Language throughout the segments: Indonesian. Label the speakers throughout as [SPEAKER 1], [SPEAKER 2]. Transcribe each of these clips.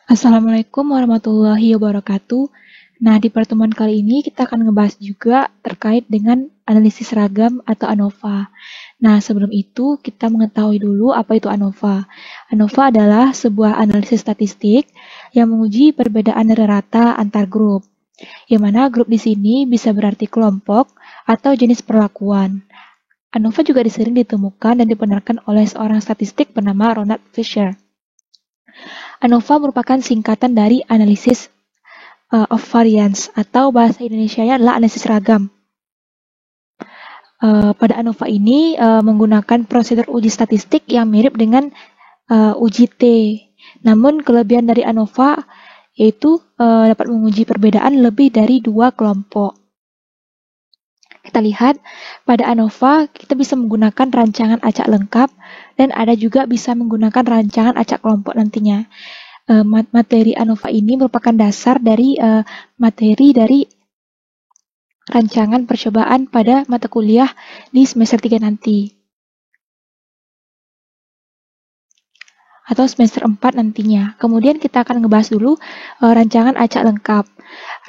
[SPEAKER 1] Assalamualaikum warahmatullahi wabarakatuh. Nah, di pertemuan kali ini kita akan ngebahas juga terkait dengan analisis ragam atau ANOVA. Nah, sebelum itu kita mengetahui dulu apa itu ANOVA. ANOVA adalah sebuah analisis statistik yang menguji perbedaan rata antar grup. Yang mana grup di sini bisa berarti kelompok atau jenis perlakuan. ANOVA juga sering ditemukan dan dibenarkan oleh seorang statistik bernama Ronald Fisher. ANOVA merupakan singkatan dari analisis of variance atau bahasa Indonesianya adalah analisis ragam. Pada ANOVA ini menggunakan prosedur uji statistik yang mirip dengan uji T. Namun kelebihan dari ANOVA yaitu dapat menguji perbedaan lebih dari dua kelompok. Kita lihat pada ANOVA kita bisa menggunakan rancangan acak lengkap dan ada juga bisa menggunakan rancangan acak kelompok nantinya. Materi ANOVA ini merupakan dasar dari materi dari rancangan percobaan pada mata kuliah di semester 3 nanti. Atau semester 4 nantinya. Kemudian kita akan ngebahas dulu rancangan acak lengkap.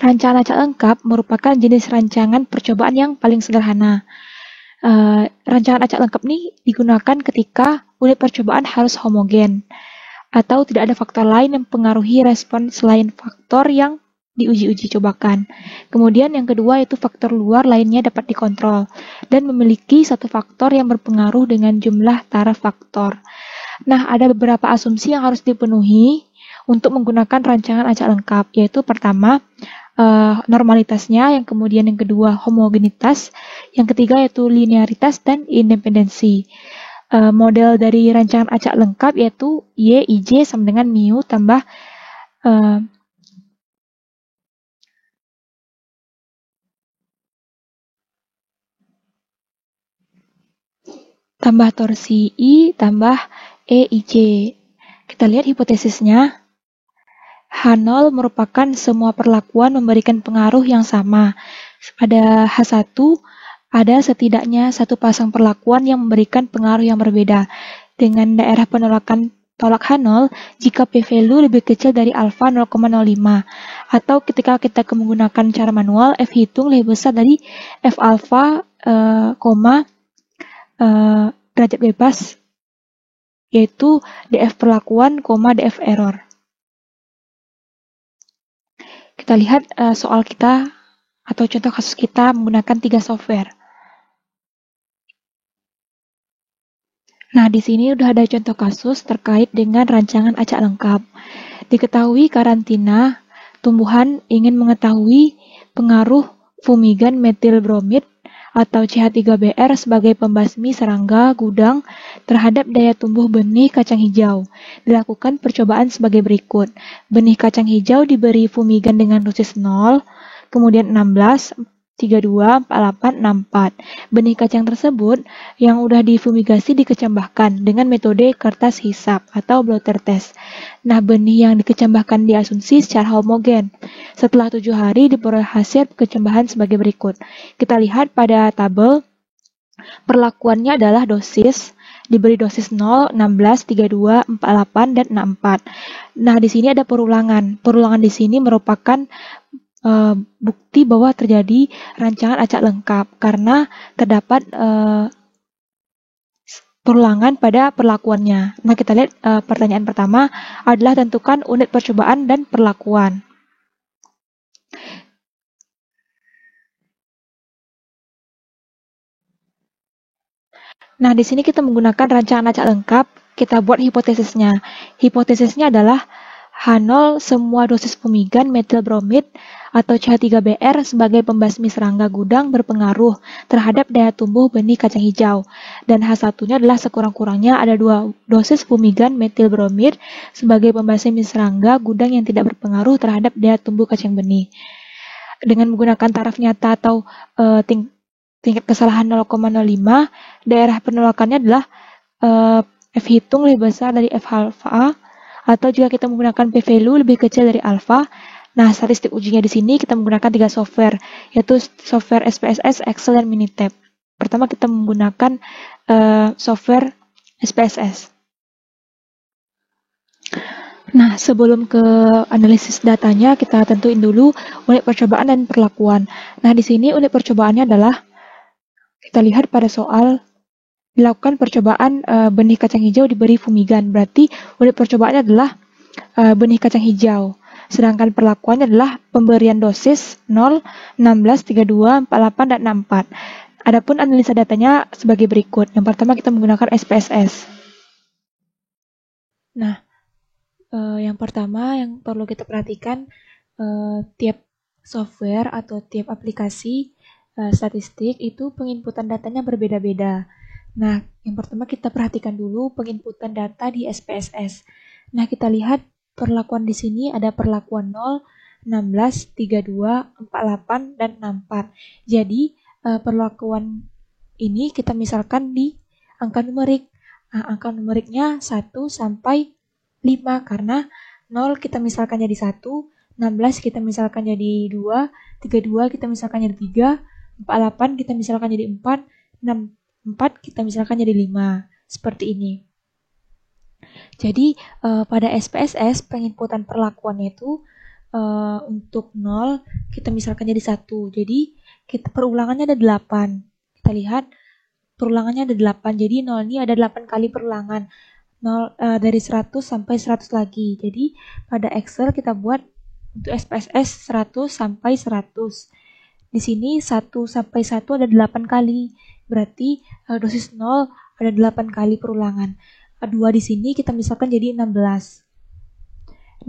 [SPEAKER 1] Rancangan acak lengkap merupakan jenis rancangan percobaan yang paling sederhana. Rancangan acak lengkap ini digunakan ketika unit percobaan harus homogen atau tidak ada faktor lain yang mempengaruhi respon selain faktor yang diuji cobakan. Kemudian yang kedua yaitu faktor luar lainnya dapat dikontrol dan memiliki satu faktor yang berpengaruh dengan jumlah taraf faktor. Nah, ada beberapa asumsi yang harus dipenuhi untuk menggunakan rancangan acak lengkap, yaitu pertama normalitasnya, yang kemudian yang kedua homogenitas, yang ketiga yaitu linearitas dan independensi. Model dari rancangan acak lengkap yaitu Y, IJ sama dengan mu tambah tambah torsi I tambah EIJ. Kita lihat hipotesisnya. H0 merupakan semua perlakuan memberikan pengaruh yang sama. Pada H1 ada setidaknya satu pasang perlakuan yang memberikan pengaruh yang berbeda. Dengan daerah penolakan tolak H0 jika p-value lebih kecil dari alfa 0,05 atau ketika kita menggunakan cara manual F hitung lebih besar dari F alfa, derajat bebas yaitu DF perlakuan, DF error. Kita lihat soal kita atau contoh kasus kita menggunakan 3 software. Nah, di sini udah ada contoh kasus terkait dengan rancangan acak lengkap. Diketahui karantina, tumbuhan ingin mengetahui pengaruh fumigan metil bromid atau CH3Br sebagai pembasmi serangga gudang terhadap daya tumbuh benih kacang hijau. Dilakukan percobaan sebagai berikut. Benih kacang hijau diberi fumigan dengan dosis 0, kemudian 16, 32, 48, 64. Benih kacang tersebut yang udah difumigasi dikecambahkan dengan metode kertas hisap atau blotter test. Nah, benih yang dikecambahkan diasumsi secara homogen. Setelah 7 hari diperoleh hasil kecambahan sebagai berikut. Kita lihat pada tabel, perlakuannya adalah dosis, diberi dosis 0, 16, 32, 48, dan 64. Nah, di sini ada perulangan. Perulangan di sini merupakan bukti bahwa terjadi rancangan acak lengkap karena terdapat perulangan pada perlakuannya. Nah, kita lihat pertanyaan pertama adalah tentukan unit percobaan dan perlakuan. Nah, di sini kita menggunakan rancangan acak lengkap, kita buat hipotesisnya. Hipotesisnya adalah H0 semua dosis fumigan metil bromid atau CH3Br sebagai pembasmi serangga gudang berpengaruh terhadap daya tumbuh benih kacang hijau. Dan H1-nya adalah sekurang-kurangnya ada 2 dosis fumigan metil bromid sebagai pembasmi serangga gudang yang tidak berpengaruh terhadap daya tumbuh kacang benih. Dengan menggunakan taraf nyata atau tingkat kesalahan 0,05, daerah penolakannya adalah F hitung lebih besar dari F alfa, atau jika kita menggunakan p-value lebih kecil dari alfa. Nah, statistik ujinya di sini kita menggunakan 3 software, yaitu software SPSS, Excel, dan Minitab. Pertama kita menggunakan software SPSS. Nah, sebelum ke analisis datanya, kita tentuin dulu unit percobaan dan perlakuan. Nah, di sini unit percobaannya adalah, kita lihat pada soal, dilakukan percobaan benih kacang hijau diberi fumigan. Berarti unit percobaannya adalah benih kacang hijau. Sedangkan perlakuannya adalah pemberian dosis 0, 16, 32, 48, dan 64. Adapun analisa datanya sebagai berikut. Yang pertama kita menggunakan SPSS. Nah, yang pertama yang perlu kita perhatikan, tiap software atau tiap aplikasi statistik itu penginputan datanya berbeda-beda. Nah, yang pertama kita perhatikan dulu penginputan data di SPSS. Nah, kita lihat perlakuan di sini ada perlakuan 0, 16, 32, 48, dan 64. Jadi, perlakuan ini kita misalkan di angka numerik. Nah, angka numeriknya 1 sampai 5 karena 0 kita misalkan jadi 1, 16 kita misalkan jadi 2, 32 kita misalkan jadi 3, 48 kita misalkan jadi 4, 64 kita misalkan jadi 5. Seperti ini. Jadi pada SPSS penginputan perlakuannya itu untuk 0 kita misalkan jadi 1. Jadi kita perulangannya ada 8. Kita lihat perulangannya ada 8. Jadi 0 ini ada 8 kali perulangan. 0, dari 100 sampai 100 lagi. Jadi pada Excel kita buat untuk SPSS 100 sampai 100. Di sini 1 sampai 1 ada 8 kali. Berarti dosis 0 ada 8 kali perulangan. 2 di sini kita misalkan jadi 16.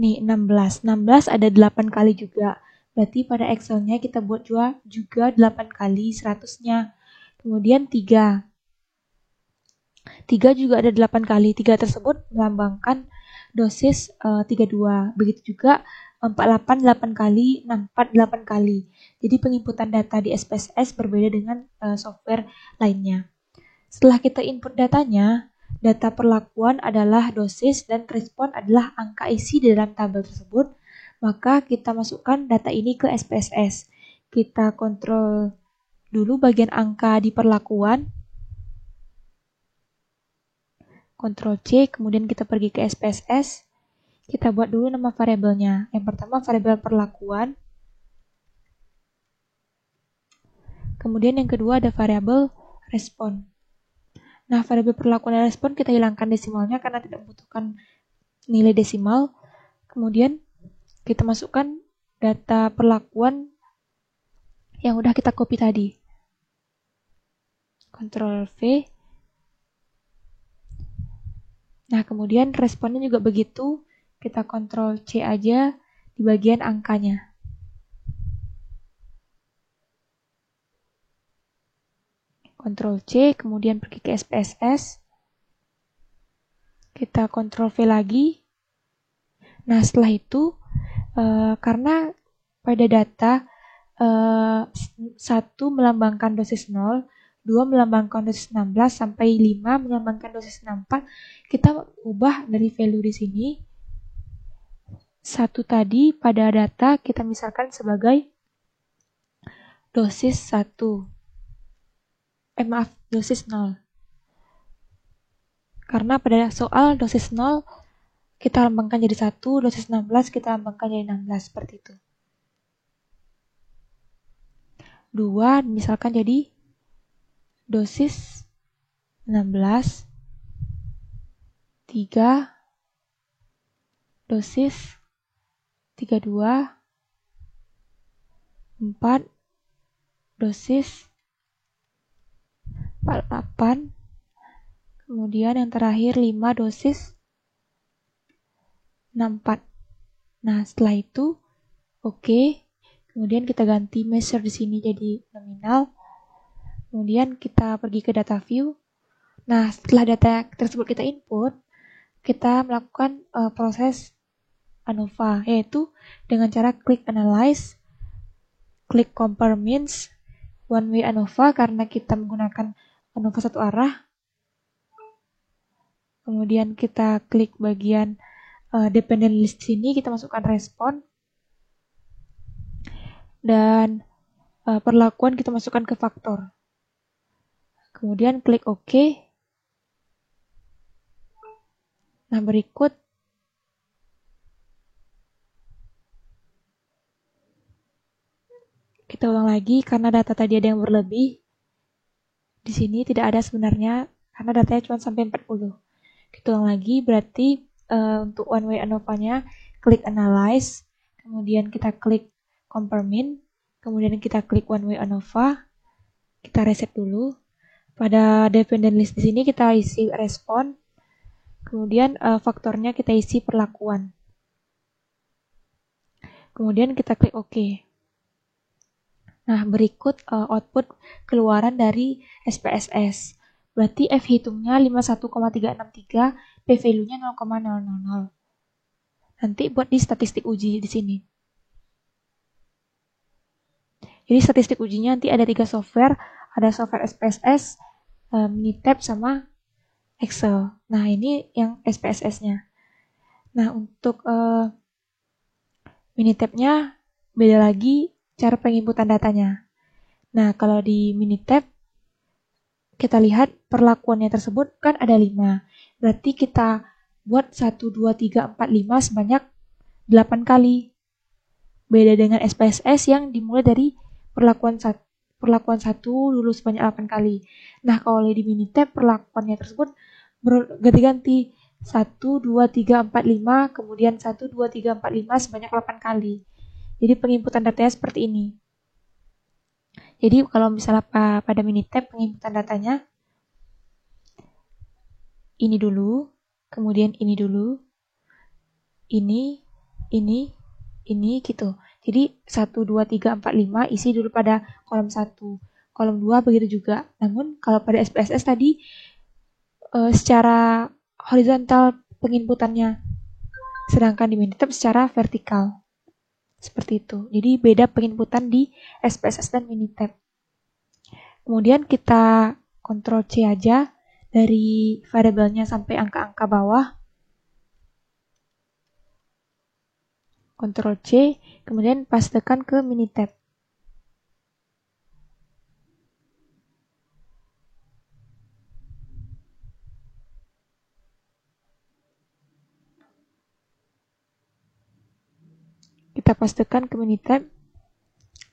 [SPEAKER 1] Nih 16. 16 ada 8 kali juga. Berarti pada Excelnya kita buat juga 8 kali 100-nya. Kemudian 3. 3 juga ada 8 kali. 3 tersebut melambangkan dosis 32. Begitu juga 48 8 kali, 64 8 kali. Jadi penginputan data di SPSS berbeda dengan software lainnya. Setelah kita input datanya, data perlakuan adalah dosis dan respon adalah angka isi di dalam tabel tersebut. Maka kita masukkan data ini ke SPSS. Kita kontrol dulu bagian angka di perlakuan. Ctrl C, kemudian kita pergi ke SPSS. Kita buat dulu nama variabelnya. Yang pertama variabel perlakuan. Kemudian yang kedua ada variabel respon. Nah, variabel perlakuan dan respon kita hilangkan desimalnya karena tidak membutuhkan nilai desimal. Kemudian kita masukkan data perlakuan yang udah kita copy tadi. Ctrl V. Nah, kemudian responnya juga begitu. Kita Ctrl C aja di bagian angkanya. Ctrl C, kemudian pergi ke SPSS. Kita Ctrl V lagi. Nah, setelah itu, karena pada data 1 melambangkan dosis 0, 2 melambangkan dosis 16, sampai 5 melambangkan dosis 64, kita ubah dari value di sini. 1 tadi pada data kita misalkan sebagai dosis 1. Dosis 0. Karena pada soal dosis 0 kita lambangkan jadi 1, dosis 16 kita lambangkan jadi 16, seperti itu. 2 misalkan jadi dosis 16, 3 dosis 32, 4 dosis 48, kemudian yang terakhir 5 dosis 64. Nah, setelah itu oke. Kemudian kita ganti measure di sini jadi nominal. Kemudian kita pergi ke data view. Nah, setelah data tersebut kita input, kita melakukan proses ANOVA, yaitu dengan cara klik analyze, klik compare means, one way ANOVA karena kita menggunakan ANOVA satu arah. Kemudian kita klik bagian dependent list sini, kita masukkan respon. Dan perlakuan kita masukkan ke faktor. Kemudian klik OK. Nah, berikut Kita ulang lagi karena data tadi ada yang berlebih. Di sini tidak ada sebenarnya karena datanya cuma sampai 40. Kita ulang lagi, berarti untuk one way ANOVA-nya klik analyze, kemudian kita klik compare min, kemudian kita klik one way ANOVA, kita reset dulu. Pada dependent list di sini kita isi respon, kemudian faktornya kita isi perlakuan. Kemudian kita klik OK. Nah, berikut output keluaran dari SPSS. Berarti F hitungnya 51,363, P value-nya 0,000. Nanti buat di statistik uji di sini. Jadi statistik ujinya nanti ada 3 software, ada software SPSS, Minitab, sama Excel. Nah, ini yang SPSS-nya. Nah, untuk Minitab-nya beda lagi cara penginputan datanya. Nah, kalau di Minitab, kita lihat perlakuannya tersebut kan ada 5. Berarti kita buat 1, 2, 3, 4, 5 sebanyak 8 kali. Beda dengan SPSS yang dimulai dari perlakuan 1 dulu sebanyak 8 kali. Nah, kalau di Minitab perlakuannya tersebut berganti-ganti 1, 2, 3, 4, 5, kemudian 1, 2, 3, 4, 5 sebanyak 8 kali. Jadi penginputan datanya seperti ini. Jadi kalau misalnya pada Minitab penginputan datanya ini dulu, kemudian ini dulu, ini gitu. Jadi 1, 2, 3, 4, 5 isi dulu pada kolom 1. Kolom 2 begitu juga. Namun kalau pada SPSS tadi secara horizontal penginputannya, sedangkan di Minitab secara vertikal. Seperti itu. Jadi beda penginputan di SPSS dan Minitab. Kemudian kita Ctrl C aja dari variabelnya sampai angka-angka bawah. Ctrl C, kemudian pastekan ke Minitab. Kita pastekan ke Minitab.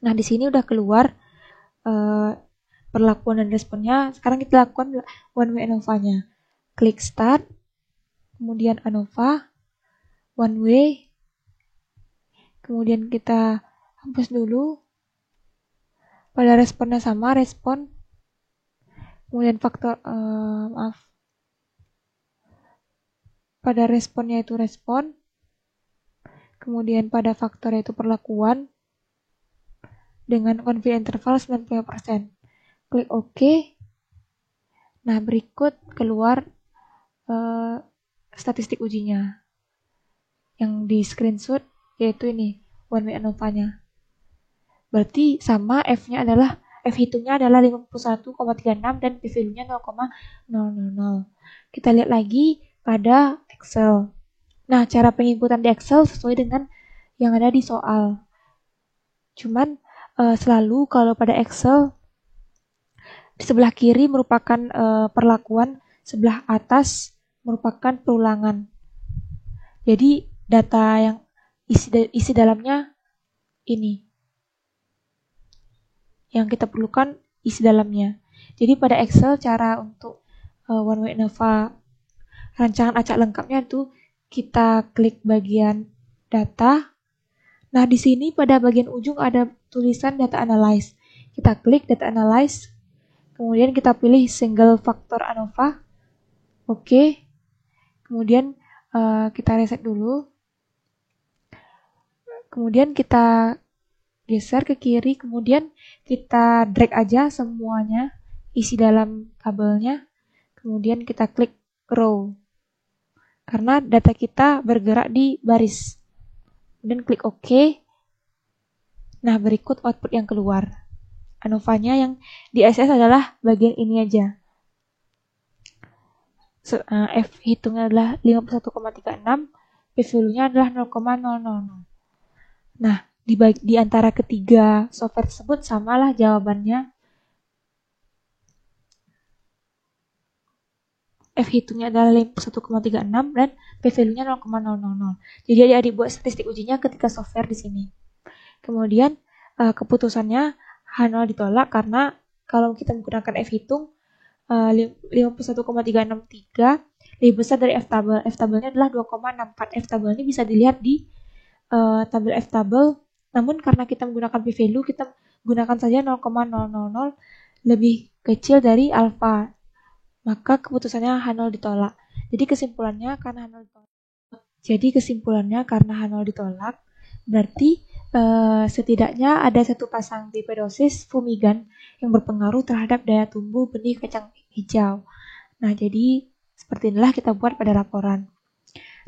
[SPEAKER 1] Nah, di sini udah keluar perlakuan dan responnya. Sekarang kita lakukan one way ANOVA-nya. Klik start, kemudian ANOVA, one way, kemudian kita hapus dulu. Pada responnya sama, respon, kemudian faktor, pada responnya itu respon, kemudian pada faktornya itu perlakuan, dengan confidence interval 90%. Klik OK. Nah, berikut keluar statistik ujinya. Yang di screenshot yaitu ini, one way ANOVA-nya. Berarti sama F-nya adalah, F hitungnya adalah 51,36 dan P value-nya 0,000. Kita lihat lagi pada Excel. Nah, cara penginputan di Excel sesuai dengan yang ada di soal. Cuman selalu kalau pada Excel di sebelah kiri merupakan perlakuan, sebelah atas merupakan perulangan. Jadi data yang isi dalamnya ini. Yang kita perlukan isi dalamnya. Jadi pada Excel cara untuk one way ANOVA rancangan acak lengkapnya itu kita klik bagian data. Nah, di sini pada bagian ujung ada tulisan data analyze. Kita klik data analyze. Kemudian kita pilih single factor ANOVA. Oke. Kemudian kita reset dulu. Kemudian kita geser ke kiri. Kemudian kita drag aja semuanya isi dalam tabelnya. Kemudian kita klik row. Karena data kita bergerak di baris. Kemudian klik OK. Nah, berikut output yang keluar. ANOVA-nya yang di SS adalah bagian ini aja. F hitungnya adalah 51,36, P value-nya adalah 0,000. Nah, di antara ketiga software tersebut samalah jawabannya. F hitungnya adalah 51,36 dan P value-nya 0,000. Jadi adik-adik buat statistik ujinya ketika software di sini. Kemudian keputusannya H0 ditolak karena kalau kita menggunakan F hitung 51,363 lebih besar dari F tabel. F tabelnya adalah 2,64. F tabel ini bisa dilihat di tabel F tabel. Namun karena kita menggunakan p-value, kita gunakan saja 0,000 lebih kecil dari alfa. Maka keputusannya H0 ditolak. Jadi kesimpulannya karena H0 ditolak, berarti setidaknya ada satu pasang dipedosis fumigan yang berpengaruh terhadap daya tumbuh benih kacang hijau. Nah, jadi seperti inilah kita buat pada laporan.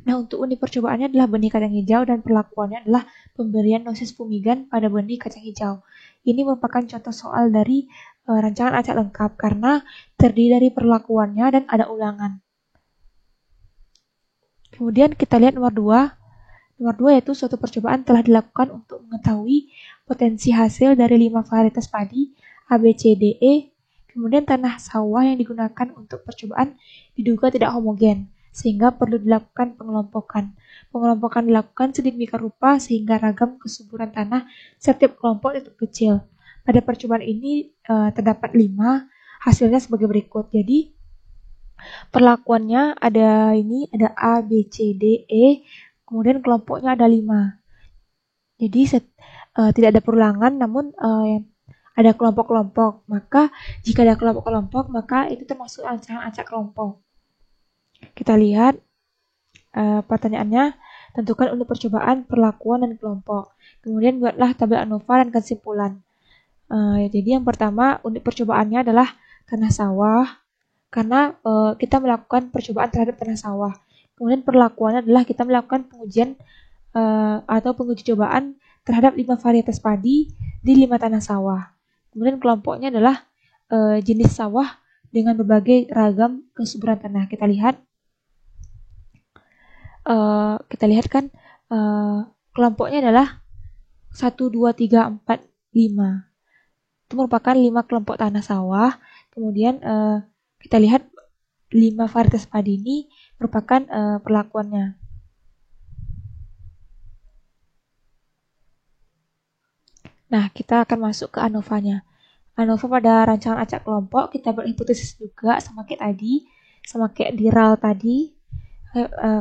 [SPEAKER 1] Nah, untuk unit percobaannya adalah benih kacang hijau dan perlakuannya adalah pemberian dosis fumigan pada benih kacang hijau. Ini merupakan contoh soal dari rancangan acak lengkap karena terdiri dari perlakuannya dan ada ulangan. Kemudian kita lihat nomor 2. Nomor 2 yaitu suatu percobaan telah dilakukan untuk mengetahui potensi hasil dari 5 varietas padi A, B, C, D, E. Kemudian tanah sawah yang digunakan untuk percobaan diduga tidak homogen, sehingga perlu dilakukan pengelompokan. Pengelompokan dilakukan sedemikian rupa sehingga ragam kesuburan tanah setiap kelompok itu kecil. Pada percobaan ini terdapat 5, hasilnya sebagai berikut. Jadi perlakuannya ada A, B, C, D, E. Kemudian kelompoknya ada 5. Jadi tidak ada perulangan, namun ada kelompok-kelompok. Maka jika ada kelompok-kelompok, maka itu termasuk rancangan acak kelompok. Kita lihat pertanyaannya, tentukan unit percobaan, perlakuan, dan kelompok. Kemudian buatlah tabel ANOVA dan kesimpulan. Jadi yang pertama, unit percobaannya adalah tanah sawah, karena kita melakukan percobaan terhadap tanah sawah. Kemudian perlakuannya adalah kita melakukan pengujian atau penguji cobaan terhadap 5 varietas padi di 5 tanah sawah. Kemudian kelompoknya adalah jenis sawah dengan berbagai ragam kesuburan tanah. Kita lihat kan kelompoknya adalah 1, 2, 3, 4, 5. Itu merupakan 5 kelompok tanah sawah. Kemudian kita lihat 5 varietas padi ini merupakan perlakuannya. Nah, kita akan masuk ke ANOVA-nya. ANOVA pada rancangan acak kelompok, kita berhipotesis juga sama kayak tadi, sama kayak di RAL tadi.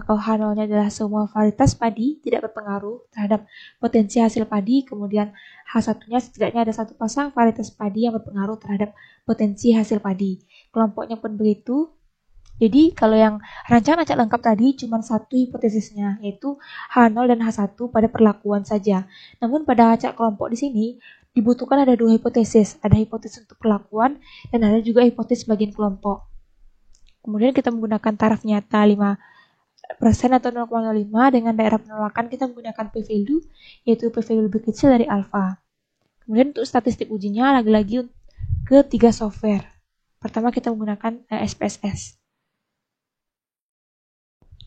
[SPEAKER 1] Kalau H0-nya adalah semua varietas padi tidak berpengaruh terhadap potensi hasil padi, kemudian H1-nya setidaknya ada satu pasang varietas padi yang berpengaruh terhadap potensi hasil padi. Kelompoknya pun begitu. Jadi kalau yang rancangan acak lengkap tadi cuma satu hipotesisnya, yaitu H0 dan H1 pada perlakuan saja. Namun pada acak kelompok di sini dibutuhkan ada 2 hipotesis. Ada hipotesis untuk perlakuan dan ada juga hipotesis bagian kelompok. Kemudian kita menggunakan taraf nyata 5% atau 0,05 dengan daerah penolakan kita menggunakan p-value, yaitu p-value lebih kecil dari alfa. Kemudian untuk statistik ujinya lagi-lagi ke 3 software. Pertama kita menggunakan SPSS.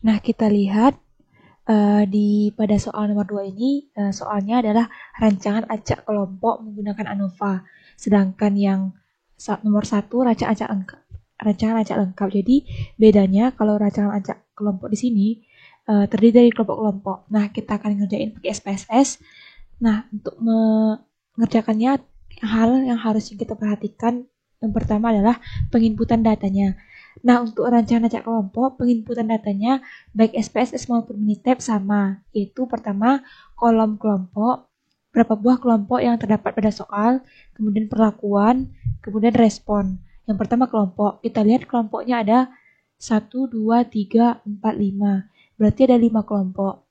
[SPEAKER 1] Nah, kita lihat pada soal nomor 2 ini, soalnya adalah rancangan acak kelompok menggunakan ANOVA. Sedangkan yang nomor 1 rancangan acak lengkap. Jadi bedanya kalau rancangan acak kelompok di sini terdiri dari kelompok-kelompok. Nah, kita akan ngerjain pakai SPSS. Nah, untuk mengerjakannya hal yang harus kita perhatikan yang pertama adalah penginputan datanya. Nah, untuk rancangan acak kelompok, penginputan datanya baik SPSS maupun Minitab sama, yaitu pertama kolom kelompok, berapa buah kelompok yang terdapat pada soal, kemudian perlakuan, kemudian respon. Yang pertama kelompok, kita lihat kelompoknya ada 1, 2, 3, 4, 5. Berarti ada 5 kelompok.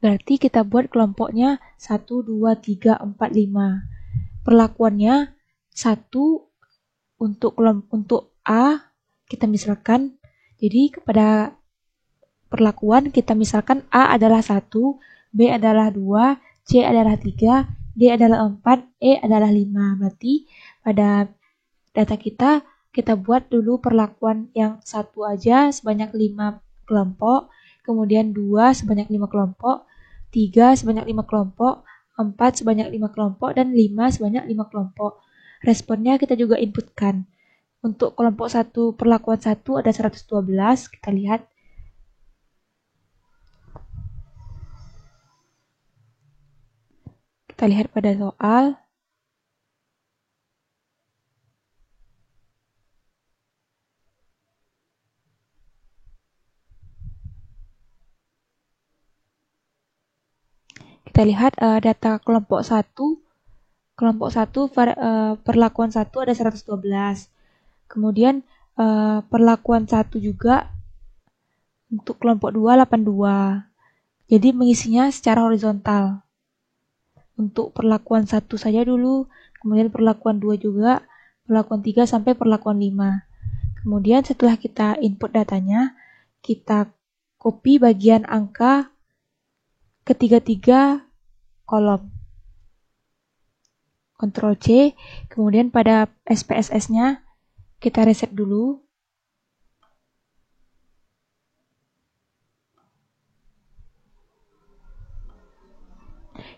[SPEAKER 1] Berarti kita buat kelompoknya 1, 2, 3, 4, 5. Perlakuannya 1 untuk A kita misalkan, jadi kepada perlakuan kita misalkan A adalah 1, B adalah 2, C adalah 3, D adalah 4, E adalah 5. Berarti pada data kita buat dulu perlakuan yang 1 aja sebanyak 5 kelompok, kemudian 2 sebanyak 5 kelompok, 3 sebanyak 5 kelompok, 4 sebanyak 5 kelompok, dan 5 sebanyak 5 kelompok. Responnya kita juga inputkan. Untuk kelompok 1, perlakuan 1 ada 112, kita lihat. Kita lihat pada soal. Kita lihat data kelompok 1. Kelompok 1 perlakuan 1 ada 112. Kemudian perlakuan 1 juga untuk kelompok 2 82. Jadi mengisinya secara horizontal. Untuk perlakuan 1 saja dulu, kemudian perlakuan 2 juga, perlakuan 3 sampai perlakuan 5. Kemudian setelah kita input datanya, kita copy bagian angka ketiga-tiga kolom. Ctrl C, kemudian pada SPSS-nya kita reset dulu.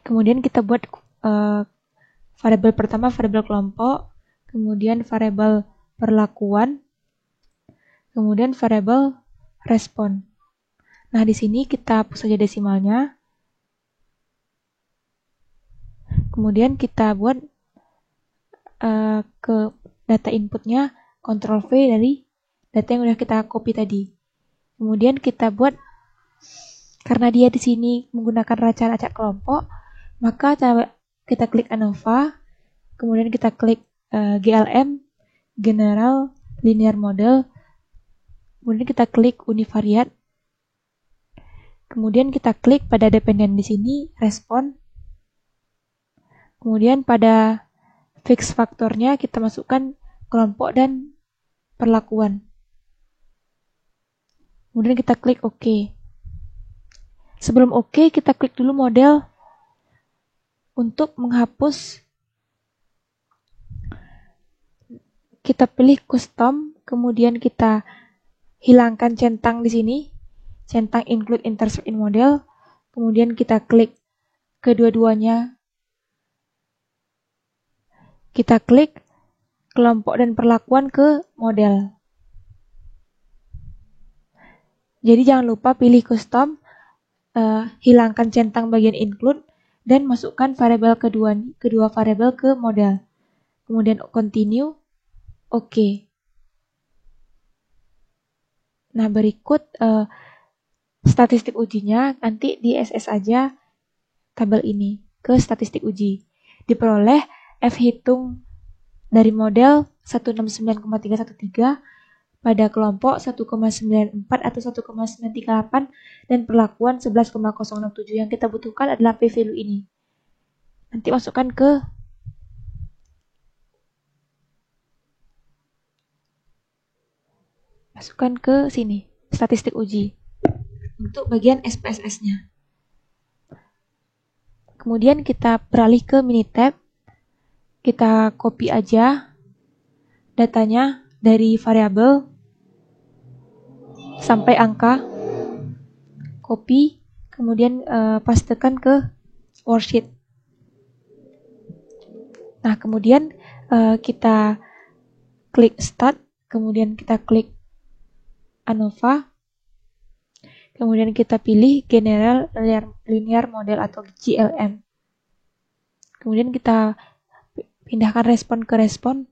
[SPEAKER 1] Kemudian kita buat variabel pertama variabel kelompok, kemudian variabel perlakuan, kemudian variabel respon. Nah, di sini kita hapus saja desimalnya. Kemudian kita buat ke data inputnya Ctrl V dari data yang udah kita copy tadi. Kemudian kita buat, karena dia di sini menggunakan rangkaian acak kelompok, maka kita klik ANOVA, kemudian kita klik GLM, General Linear Model, kemudian kita klik univariate, kemudian kita klik pada dependen di sini, respon, kemudian pada fix faktornya kita masukkan kelompok dan perlakuan. Kemudian kita klik OK. Sebelum OK, kita klik dulu model untuk menghapus. Kita pilih custom, kemudian kita hilangkan centang di sini, centang include intersect in model, kemudian kita klik kedua-duanya. Kita klik kelompok dan perlakuan ke model. Jadi jangan lupa pilih custom, hilangkan centang bagian include, dan masukkan variabel kedua variabel ke model. Kemudian continue, OK. Nah, berikut statistik ujinya, nanti di SS aja tabel ini ke statistik uji. Diperoleh F hitung dari model 169,313 pada kelompok 1,94 atau 1,938 dan perlakuan 11,067. Yang kita butuhkan adalah p-value ini. Nanti masukkan ke sini, statistik uji untuk bagian SPSS-nya. Kemudian kita beralih ke Minitab. Kita copy aja datanya dari variabel sampai angka. Copy, kemudian pastekan ke worksheet. Nah, kemudian kita klik start, kemudian kita klik ANOVA, kemudian kita pilih General Linear Model atau GLM. Kemudian kita pindahkan respon ke respon.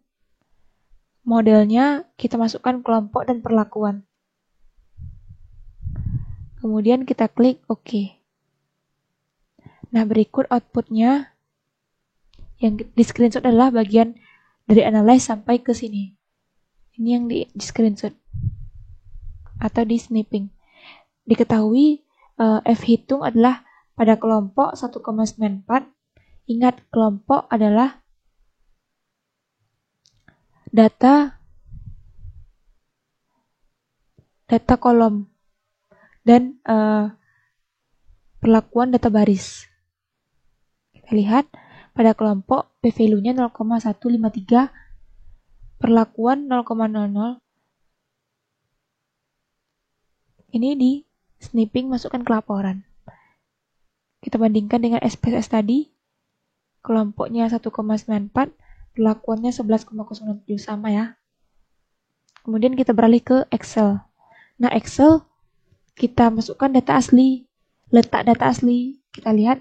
[SPEAKER 1] Modelnya kita masukkan kelompok dan perlakuan. Kemudian kita klik OK. Nah, berikut outputnya. Yang di screenshot adalah bagian dari analyze sampai ke sini. Ini yang di screenshot atau di snipping. Diketahui F hitung adalah pada kelompok 1,94. Ingat, kelompok adalah data kolom dan perlakuan data baris. Kita lihat pada kelompok p-value-nya 0,153, perlakuan 0,00. Ini di snipping, masukkan ke laporan. Kita bandingkan dengan SPSS tadi, kelompoknya 1,94, perlakuannya 11,07, sama ya. Kemudian kita beralih ke Excel. Nah, Excel kita masukkan data asli, letak data asli. Kita lihat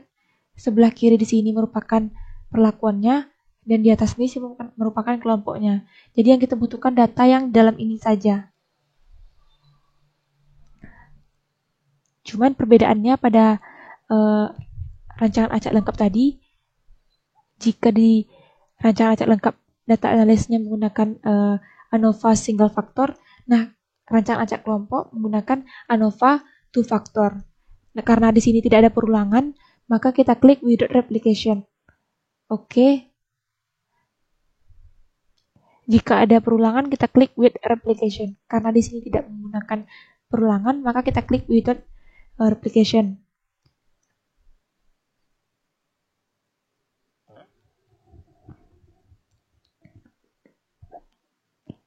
[SPEAKER 1] sebelah kiri di sini merupakan perlakuannya, dan di atas ini merupakan kelompoknya. Jadi yang kita butuhkan data yang dalam ini saja. Cuman perbedaannya pada rancangan acak lengkap tadi, jika di rancangan acak lengkap data analisisnya menggunakan ANOVA single factor, nah rancangan acak kelompok menggunakan ANOVA two factor. Nah, karena di sini tidak ada perulangan, maka kita klik without replication. Oke. Jika ada perulangan, kita klik with replication. Karena di sini tidak menggunakan perulangan, maka kita klik without replication.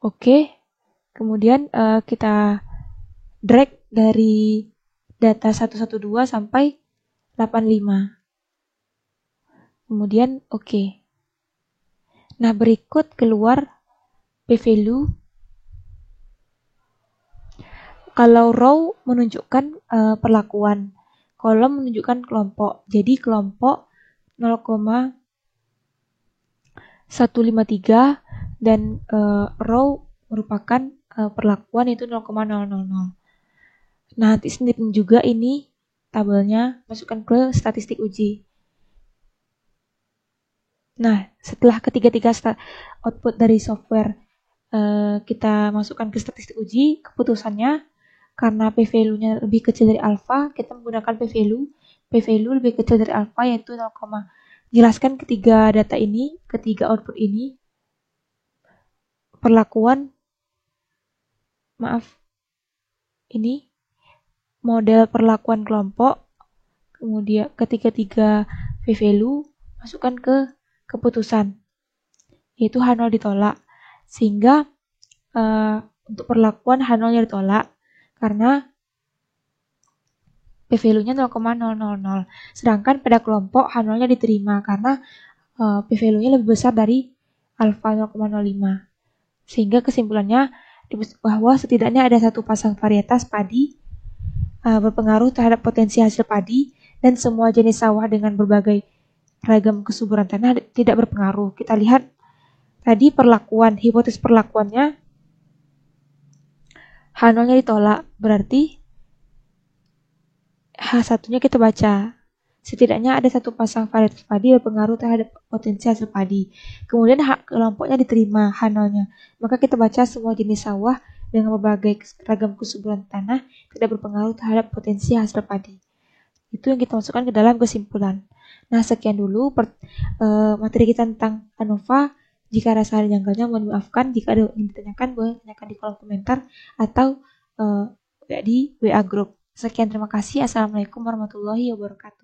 [SPEAKER 1] Oke. Kemudian kita drag dari data 112 sampai 85. Kemudian oke. Nah, berikut keluar p-value. Kalau row menunjukkan perlakuan, kolom menunjukkan kelompok. Jadi kelompok 0,153 dan row merupakan perlakuan yaitu 0,000. Nah, nanti sendiri juga ini tabelnya masukkan ke statistik uji. Nah, setelah ketiga-tiga output dari software kita masukkan ke statistik uji, keputusannya karena p-value-nya lebih kecil dari alpha, kita menggunakan p-value lebih kecil dari alpha yaitu 0, jelaskan ketiga data ini, ketiga output ini, perlakuan, ini model perlakuan kelompok, kemudian ketiga p-value masukkan ke keputusan, yaitu H0 ditolak, sehingga untuk perlakuan H0-nya ditolak karena p-value-nya 0,000. Sedangkan pada kelompok H0-nya diterima karena p-value-nya lebih besar dari alpha 0,05. Sehingga kesimpulannya bahwa setidaknya ada satu pasang varietas padi berpengaruh terhadap potensi hasil padi, dan semua jenis sawah dengan berbagai ragam kesuburan tanah tidak berpengaruh. Kita lihat tadi perlakuan, hipotesis perlakuannya H0-nya ditolak, berarti H1-nya kita baca. Setidaknya ada satu pasang varietas padi berpengaruh terhadap potensi hasil padi. Kemudian kelompoknya diterima H0-nya. Maka kita baca semua jenis sawah dengan berbagai ragam kesuburan tanah tidak berpengaruh terhadap potensi hasil padi. Itu yang kita masukkan ke dalam kesimpulan. Nah, sekian dulu materi kita tentang ANOVA. Jika rasa ada janggalnya, mohon maafkan. Jika ada yang ditanyakan, boleh tanyakan di kolom komentar atau di WA group. Sekian, terima kasih. Assalamualaikum warahmatullahi wabarakatuh.